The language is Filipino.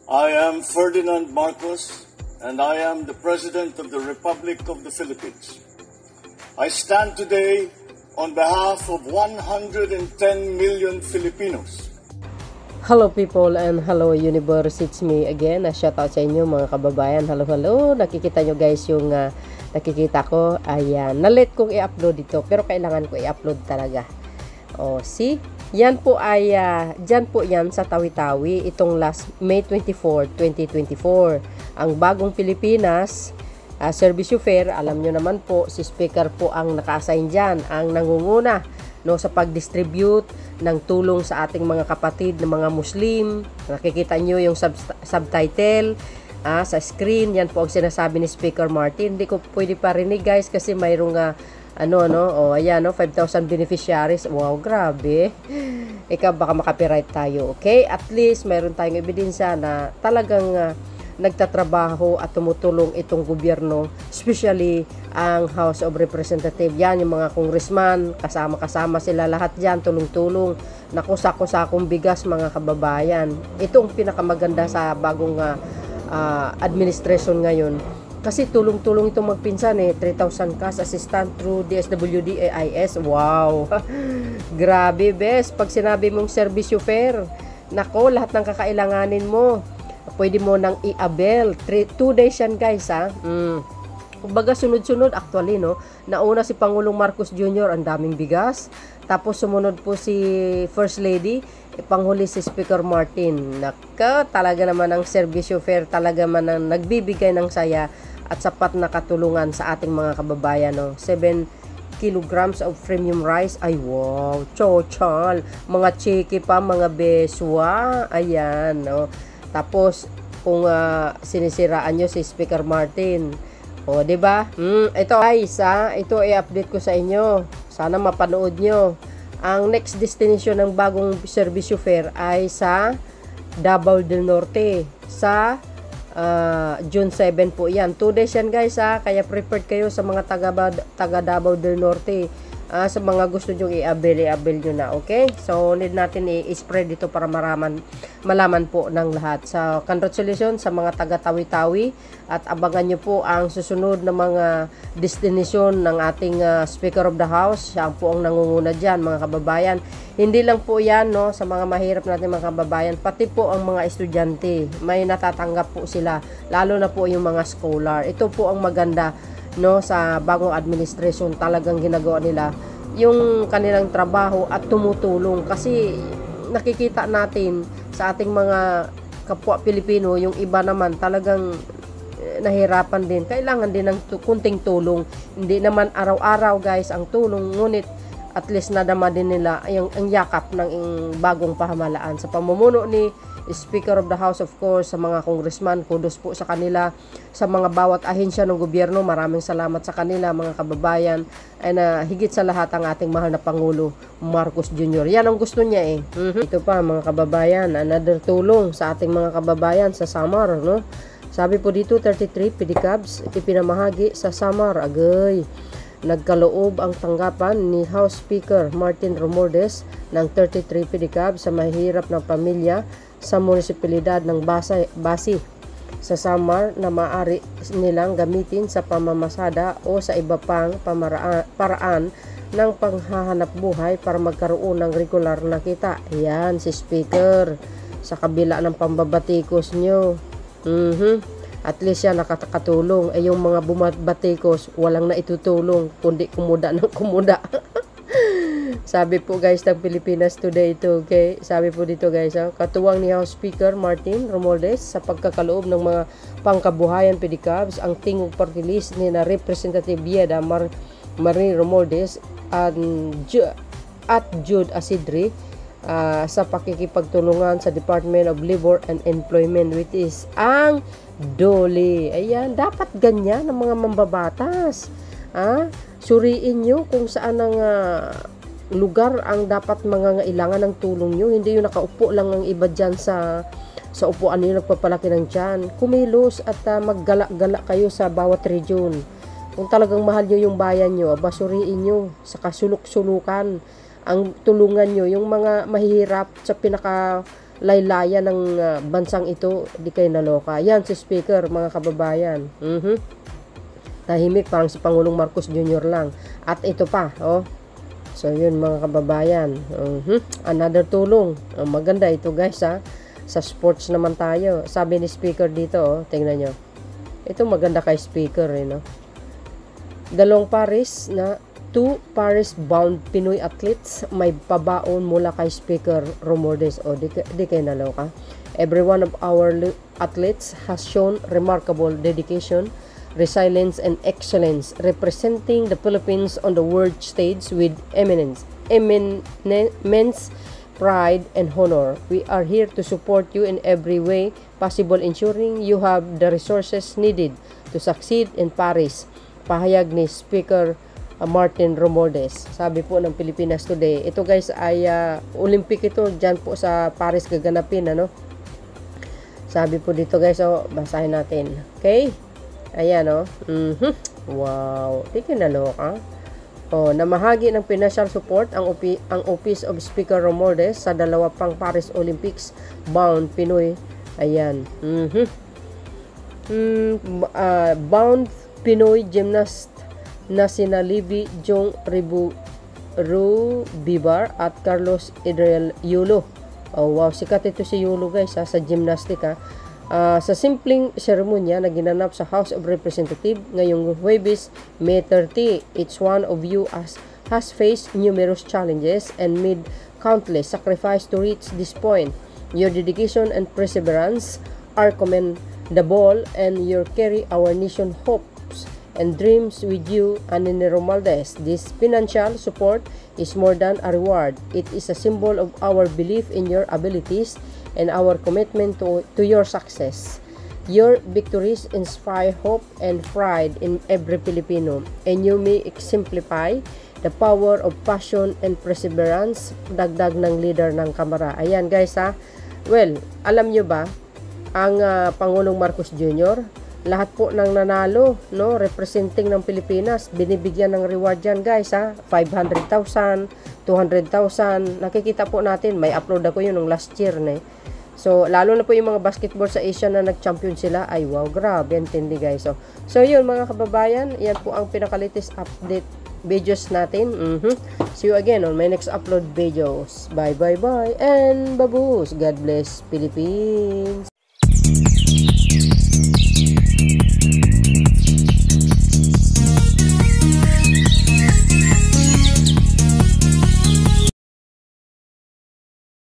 I am Ferdinand Marcos, and I am the President of the Republic of the Philippines. I stand today on behalf of 110 million Filipinos. Hello people and hello universe, it's me again. Shout out sa inyo mga kababayan. Hello. Nakikita nyo guys yung nakikita ko. Ayan, nalit kong i-upload ito pero kailangan ko i-upload talaga. See? Yan po ay, dyan po yan sa Tawi-Tawi, itong last May 24, 2024. Ang bagong Pilipinas, service fair, alam nyo naman po, si Speaker po ang naka-assign dyan, ang nangunguna no, sa pag-distribute ng tulong sa ating mga kapatid na mga Muslim. Nakikita nyo yung subtitle sa screen, yan po ang sinasabi ni Speaker Martin. Hindi ko pwede parinig guys kasi mayroong ayan, 5,000 beneficiaries. Wow, grabe. Ikaw, baka makapiright tayo, okay? At least, mayroon tayong ebidensya na talagang nagtatrabaho at tumutulong itong gobyerno, especially ang House of Representatives. Yan, yung mga congressman, kasama-kasama sila lahat dyan, tulong-tulong. Naku, sako-sakong bigas, mga kababayan. Ito ang pinakamaganda sa bagong administration ngayon. Kasi tulong-tulong itong magpinsan 3,000 cash assistant through DSWD AIS. Wow! Grabe, best. Pag sinabi mong service fair, nako, lahat ng kakailanganin mo, pwede mo nang i-avail. 2 days yan, guys, ha? Kumbaga, sunod-sunod, actually, no? Nauna si Pangulong Marcos Jr., ang daming bigas. Tapos, sumunod po si First Lady, panghuli si Speaker Martin. Naka, talaga naman ang service fair, talaga man ang nagbibigay ng saya at sapat na katulungan sa ating mga kababayan, no? 7 kilograms of premium rice. Ay, wow, chochal. Mga chiki pa, mga beswa. Ayan, no? Tapos, kung sinisiraan nyo si Speaker Martin, diba? Ito guys, ito i-update ko sa inyo. Sana mapanood nyo. Ang next destination ng bagong service fair ay sa Davao del Norte. Sa June 7 po yan. 2 days yan guys, kaya prepared kayo sa mga taga Davao del Norte. Sa mga gusto nyo i-avail nyo na, okay? So, need natin i-spread dito para malaman po ng lahat. So, congratulations sa mga taga Tawi-Tawi at abangan nyo po ang susunod na mga destination ng ating Speaker of the House. Siya po ang nangunguna dyan, mga kababayan. Hindi lang po yan, no, sa mga mahirap natin mga kababayan, pati po ang mga estudyante. May natatanggap po sila, lalo na po yung mga scholar. Ito po ang maganda, no, sa bagong administration. Talagang ginagawa nila yung kanilang trabaho at tumutulong kasi nakikita natin sa ating mga kapwa Pilipino, yung iba naman talagang nahirapan din, kailangan din ng kunting tulong. Hindi naman araw-araw guys ang tulong, ngunit at least nadama din nila ang yakap ng bagong pamahalaan sa pamumuno ni Speaker of the House, of course, sa mga congressman. Kudos po sa kanila, sa mga bawat ahensya ng gobyerno. Maraming salamat sa kanila, mga kababayan. And higit sa lahat ang ating mahal na Pangulo Marcos Jr. Yan ang gusto niya Ito pa mga kababayan, another tulong sa ating mga kababayan sa Samar, no? Sabi po dito, 33 pedicabs ipinamahagi sa Samar. Agay, nagkaloob ang tanggapan ni House Speaker Martin Romualdez ng 33 pedicabs sa mahirap ng pamilya sa munisipalidad ng Basi sa Samar na maaari nilang gamitin sa pamamasada o sa iba pang paraan ng panghahanap buhay para magkaroon ng regular na kita. Ayan, si Speaker sa kabila ng pambabatikos nyo. At least yan nakakatulong. Yung mga bumabatikos, walang naitutulong kundi kumuda ng kumuda. Sabi po guys ng Pilipinas Today ito, okay? Sabi po dito guys, katuwang ni House Speaker Martin Romualdez sa pagkakaloob ng mga pangkabuhayan pedicabs, ang tingog party list ni na Representative Bieda Marie Romualdez at Jude Asidri sa pakikipagtulungan sa Department of Labor and Employment, which is ang DOLE. Ayan, dapat ganyan ng mga mambabatas. Suriin nyo kung saan ang lugar ang dapat mangangailangan ng tulong nyo. Hindi yung nakaupo lang ang iba dyan sa upuan nyo nagpapalaki ng dyan. Kumilos at maggala-gala kayo sa bawat region. Kung talagang mahal nyo yung bayan nyo, basuriin nyo sa kasuluk-sulukan ang tulungan nyo, yung mga mahihirap sa pinaka laylaya ng bansang ito, di kayo naloka. Yan si Speaker, mga kababayan. Tahimik, parang si Pangulong Marcos Jr. lang. At ito pa, oh. So, yun mga kababayan. Another tulong. Maganda ito guys, ha. Sa sports naman tayo. Sabi ni Speaker dito, oh. Tingnan nyo. Ito maganda kay Speaker, no? 2 Paris-bound Pinoy athletes may pabaon mula kay Speaker Romualdez. O, di kayo naloka. Every one of our athletes has shown remarkable dedication, resilience, and excellence, representing the Philippines on the world stage with immense pride and honor. We are here to support you in every way possible, ensuring you have the resources needed to succeed in Paris. Pahayag ni Speaker Martin Romualdez. Sabi po ng Pilipinas Today. Ito guys ay Olympic ito. Dyan po sa Paris gaganapin. Ano? Sabi po dito guys. So, basahin natin. Okay? Ayan o. Wow. Di kinaloka. O, namahagi ng financial support ang Office of Speaker Romualdez sa 2 pang Paris Olympics bound Pinoy. Ayan. Bound Pinoy gymnast na sina Libby Jong Rubibar at Carlos Idriel Yulo. Oh, wow, sikat ito si Yulo guys sa gymnastic. Sa simpleng seremonya na ginanap sa House of Representatives ngayong Huwebes, May 30, each one of you has faced numerous challenges and made countless sacrifices to reach this point. Your dedication and perseverance are commendable, and you carry our nation hopes and dreams with you and in Romualdez. This financial support is more than a reward. It is a symbol of our belief in your abilities and our commitment to your success. Your victories inspire hope and pride in every Filipino, and you may exemplify the power of passion and perseverance. Dagdag ng leader ng Kamara. Ayan guys ha. Well, alam nyo ba, ang Pangulong Marcos Jr., lahat po ng nanalo, no, representing ng Pilipinas, binibigyan ng reward yan guys ha. 500,000, 200,000. Nakikita po natin, may upload ako yun ng last year na. So, lalo na po yung mga basketball sa Asia na nag-champion sila. Ay wow, grabe, intindi guys. So yun mga kababayan, yan po ang pinaka-latest update videos natin. See you again on my next upload videos. Bye and babush. God bless Philippines.